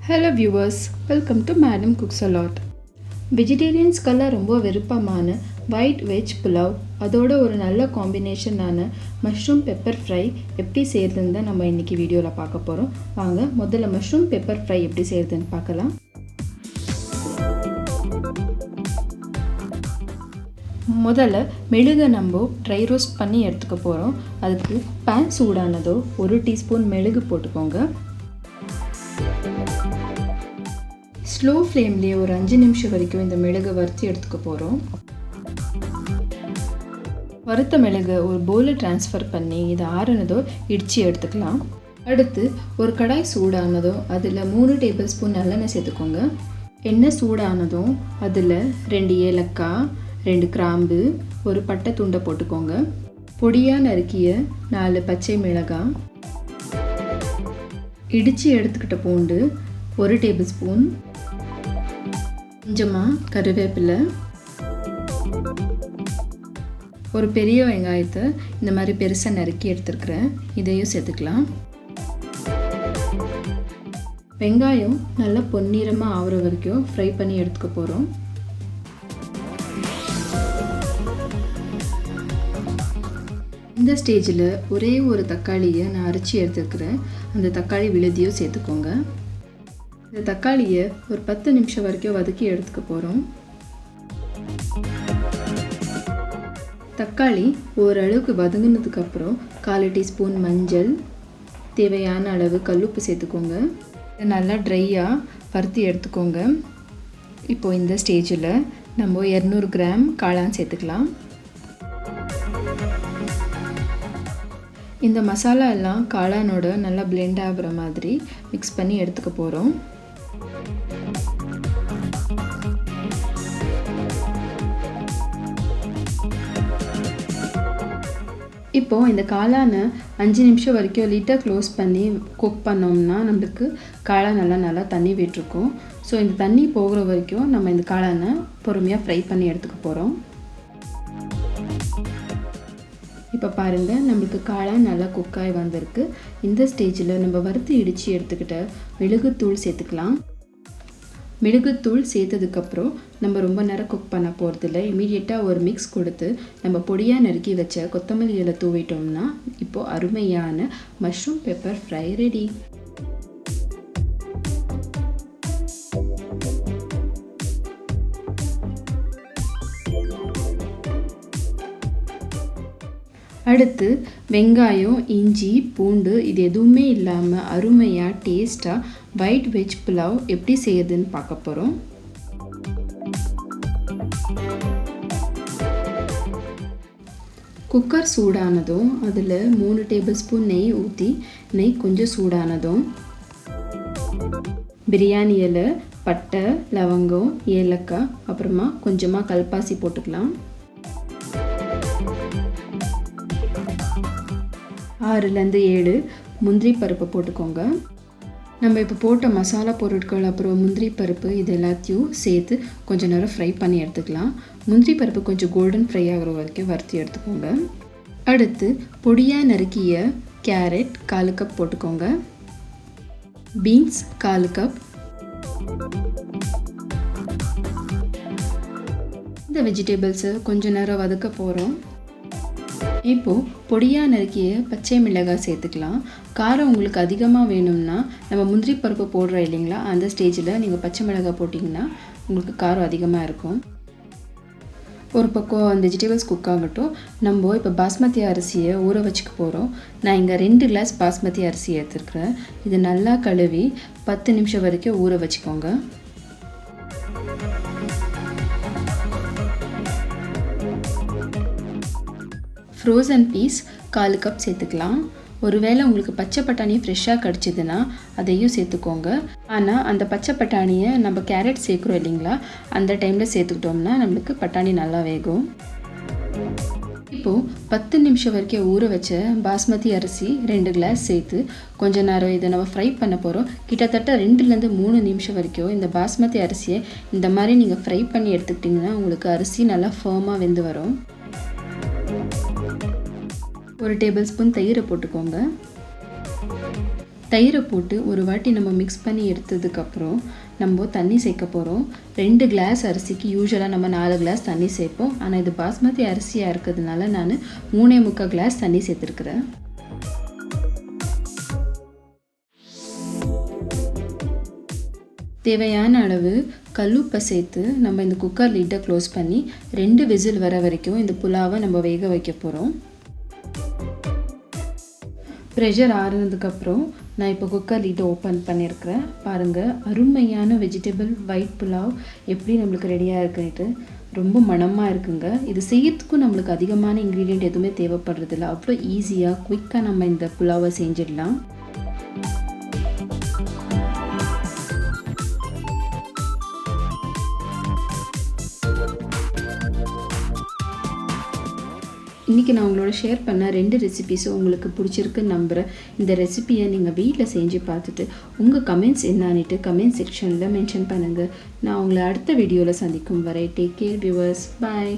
Hello viewers, welcome to Madam Cooks a Lot. வெஜிடேரியன்ஸ்க்கெல்லாம் ரொம்ப விருப்பமான white veg pulao அதோட ஒரு நல்ல காம்பினேஷனான மஷ்ரூம் பெப்பர் ஃப்ரை எப்படி செய்கிறதுன்னு தான் நம்ம இன்றைக்கி வீடியோவில் பார்க்க போகிறோம். வாங்க முதல்ல மஷ்ரூம் பெப்பர் ஃப்ரை எப்படி செய்கிறதுன்னு பார்க்கலாம். முதல்ல மெழுகை நம்ம ட்ரை ரோஸ்ட் பண்ணி எடுத்துக்க போகிறோம். அதுக்கு பேன் சூடானதோ 1 டீஸ்பூன் மெழுகு போட்டுக்கோங்க. ஸ்லோ ஃப்ளேம்லேயே ஒரு 5 நிமிஷம் வரைக்கும் இந்த மெழுகை வறுத்து எடுத்துக்க போகிறோம். வறுத்த மெழுகை ஒரு பவுலில் ட்ரான்ஸ்ஃபர் பண்ணி இதை ஆறுனதோ இடித்து எடுத்துக்கலாம். அடுத்து ஒரு கடாய் சூடானதோ அதில் 3 டேபிள் ஸ்பூன் நல்லெண்ணெய் சேர்த்துக்கோங்க. எண்ணெய் சூடானதும் அதில் 2 ஏலக்காய், 2 கிராம்பு, ஒரு பட்டை துண்டை போட்டுக்கோங்க. பொடியாக நறுக்கிய 4 பச்சை மிளகாய், இடித்து எடுத்துக்கிட்ட பூண்டு 1 டேபிள் ஸ்பூன், கொஞ்சமாக கருவேப்பிலை, ஒரு பெரிய வெங்காயத்தை இந்த மாதிரி பெருசாக நறுக்கி எடுத்துருக்கிறேன், இதையும் சேர்த்துக்கலாம். வெங்காயம் நல்லா பொன்னிறமாக ஆகிற வரைக்கும் ஃப்ரை பண்ணி எடுத்துக்க போகிறோம். இந்த ஸ்டேஜில் ஒரே ஒரு தக்காளியை நான் அரைச்சி எடுத்துருக்கிறேன், அந்த தக்காளி விழுதியும் சேர்த்துக்கோங்க. இந்த தக்காளியை ஒரு 10 நிமிஷம் வரைக்கும் வதக்கி எடுத்துக்க போகிறோம். தக்காளி ஓரளவுக்கு வதங்கினதுக்கப்புறம் 1/4 டீஸ்பூன் மஞ்சள், தேவையான அளவு கல்லுப்பு சேர்த்துக்கோங்க. நல்லா ட்ரையாக வறுத்து எடுத்துக்கோங்க. இப்போது இந்த ஸ்டேஜில் நம்ம 200 கிராம் காளான் சேர்த்துக்கலாம். இந்த மசாலா எல்லாம் காளானோட நல்லா பிளெண்ட் ஆகிற மாதிரி மிக்ஸ் பண்ணி எடுத்துக்க போகிறோம். இப்போது இந்த காளானை 5 நிமிஷம் வரைக்கும் லிட்டர் க்ளோஸ் பண்ணி குக் பண்ணோம்னா நம்மளுக்கு காளான் நல்லா தண்ணி விட்டுருக்கும். ஸோ இந்த தண்ணி போகிற வரைக்கும் நம்ம இந்த காளானை பொறுமையாக ஃப்ரை பண்ணி எடுத்துக்க போகிறோம். இப்போ பாருங்கள், நம்மளுக்கு காளான் நல்லா குக்காய் வந்திருக்கு. இந்த ஸ்டேஜில் நம்ம வறுத்து இடித்து எடுத்துக்கிட்ட மெழுகுத்தூள் சேர்த்துக்கலாம். மெழுகுத்தூள் சேர்த்ததுக்கப்புறம் நம்ம ரொம்ப நேரம் குக் பண்ண போகிறதில்ல, இமீடியட்டாக ஒரு மிக்ஸ் கொடுத்து நம்ம பொடியாக நறுக்கி வச்ச கொத்தமல்லி இலை தூவிட்டோம்னா இப்போது அருமையான மஷ்ரூம் பெப்பர் ஃப்ரை ரெடி. அடுத்து வெங்காயம், இஞ்சி, பூண்டு இது எதுவுமே இல்லாமல் அருமையாக டேஸ்ட்டாக ஒயிட் வெஜ் புலாவ் எப்படி செய்யுதுன்னு பார்க்க போகிறோம். குக்கர் சூடானதும் அதில் 3 டேபிள் ஸ்பூன் நெய் ஊற்றி, நெய் கொஞ்சம் சூடானதும் பிரியாணி இலை, பட்டை, லவங்கம், ஏலக்காய், அப்புறமா கொஞ்சமாக கல்பாசி போட்டுக்கலாம். 6லேருந்து 7 முந்திரி பருப்பு போட்டுக்கோங்க. நம்ம இப்போ போட்ட மசாலா பொருட்கள் அப்புறம் முந்திரி பருப்பு இது எல்லாத்தையும் சேர்த்து கொஞ்சம் நேரம் ஃப்ரை பண்ணி எடுத்துக்கலாம். முந்திரி பருப்பு கொஞ்சம் கோல்டன் ஃப்ரை ஆகிற வரைக்கும் வறுத்து எடுத்துக்கோங்க. அடுத்து பொடியாக நறுக்கிய கேரட் 1/4 கப் போட்டுக்கோங்க. Beans 1/4 cup. இந்த வெஜிடபிள்ஸை கொஞ்சம் நேரம் வதக்க போகிறோம். இப்போது பொடியாக நறுக்கிய பச்சை மிளகாய் சேர்த்துக்கலாம். காரம் உங்களுக்கு அதிகமாக வேணும்னா நம்ம முந்திரி பருப்பு போடுறோம் இல்லைங்களா, அந்த ஸ்டேஜில் நீங்கள் பச்சை மிளகாய் போட்டிங்கன்னா உங்களுக்கு காரம் அதிகமாக இருக்கும். ஒரு பக்கம் அந்த வெஜிடபிள்ஸ் குக் ஆகட்டும். நம்ம இப்போ பாஸ்மதி அரிசியை ஊற வச்சுக்க போகிறோம். நான் இங்கே 2 கிளாஸ் பாஸ்மதி அரிசி எடுத்துருக்கிறேன். இது நல்லா கழுவி 10 நிமிஷம் வரைக்கும் ஊற வச்சுக்கோங்க. ஃப்ரோசன் பீஸ் 1/4 கப் சேர்த்துக்கலாம். ஒருவேளை உங்களுக்கு பச்சை பட்டாணி ஃப்ரெஷ்ஷாக கிடச்சிதுன்னா அதையும் சேர்த்துக்கோங்க. ஆனால் அந்த பச்சை பட்டாணியை நம்ம கேரட் சேர்க்குறோம் இல்லைங்களா, அந்த டைமில் சேர்த்துக்கிட்டோம்னா நம்மளுக்கு பட்டாணி நல்லா வேகும். இப்போது 10 நிமிஷம் வரைக்கும் ஊற வச்ச பாஸ்மதி அரிசி 2 கிளாஸ் சேர்த்து கொஞ்ச நேரம் இதை நம்ம ஃப்ரை பண்ண போகிறோம். கிட்டத்தட்ட 2லேருந்து 3 நிமிஷம் வரைக்கும் இந்த பாஸ்மதி அரிசியை இந்த மாதிரி நீங்கள் ஃப்ரை பண்ணி எடுத்துக்கிட்டிங்கன்னா உங்களுக்கு அரிசி நல்லா ஃபர்மாக வெந்து வரும். 1 டேபிள் ஸ்பூன் தயிரை போட்டுக்கோங்க. தயிரை போட்டு ஒரு வாட்டி நம்ம மிக்ஸ் பண்ணி எடுத்ததுக்கப்புறம் நம்ம தண்ணி சேர்க்க போகிறோம். 2 கிளாஸ் அரிசிக்கு யூஸ்வலாக நம்ம 4 கிளாஸ் தண்ணி சேர்ப்போம். ஆனால் இது பாஸ்மதி அரிசியாக இருக்கிறதுனால நான் 3.25 கிளாஸ் தண்ணி சேர்த்துருக்குறேன். தேவையான அளவு கல்லுப்பை சேர்த்து நம்ம இந்த குக்கர் லிட்டை க்ளோஸ் பண்ணி 2 விசில் வர வரைக்கும் இந்த புலாவை நம்ம வேக வைக்க போகிறோம். ப்ரெஷர் ஆறுனதுக்கப்புறம் நான் இப்போ குக்கர் லிட்டை ஓப்பன் பண்ணியிருக்கிறேன். பாருங்கள், அருமையான வெஜிடபிள் ஒயிட் புலாவ் எப்படி நம்மளுக்கு ரெடியாக இருக்குன்ட்டு ரொம்ப மணமாக இருக்குங்க. இது செய்யறதுக்கும் நம்மளுக்கு அதிகமான இன்க்ரீடியண்ட் எதுவுமே தேவைப்படுறதில்ல. அவ்வளோ ஈஸியாக குயிக்காக நம்ம இந்த புலாவை செஞ்சிடலாம். இன்றைக்கி நான் உங்களோட ஷேர் பண்ண 2 ரெசிபீஸும் உங்களுக்கு பிடிச்சிருக்குன்னு நம்புகிறேன். இந்த ரெசிபியை நீங்கள் வீட்டில் செஞ்சு பார்த்துட்டு உங்கள் கமெண்ட்ஸ் என்னான்னுட்டு கமெண்ட் செக்ஷனில் மென்ஷன் பண்ணுங்கள். நான் உங்களை அடுத்த வீடியோவில் சந்திக்கும் வரை டேக் கேர் வியூவர்ஸ். பாய்.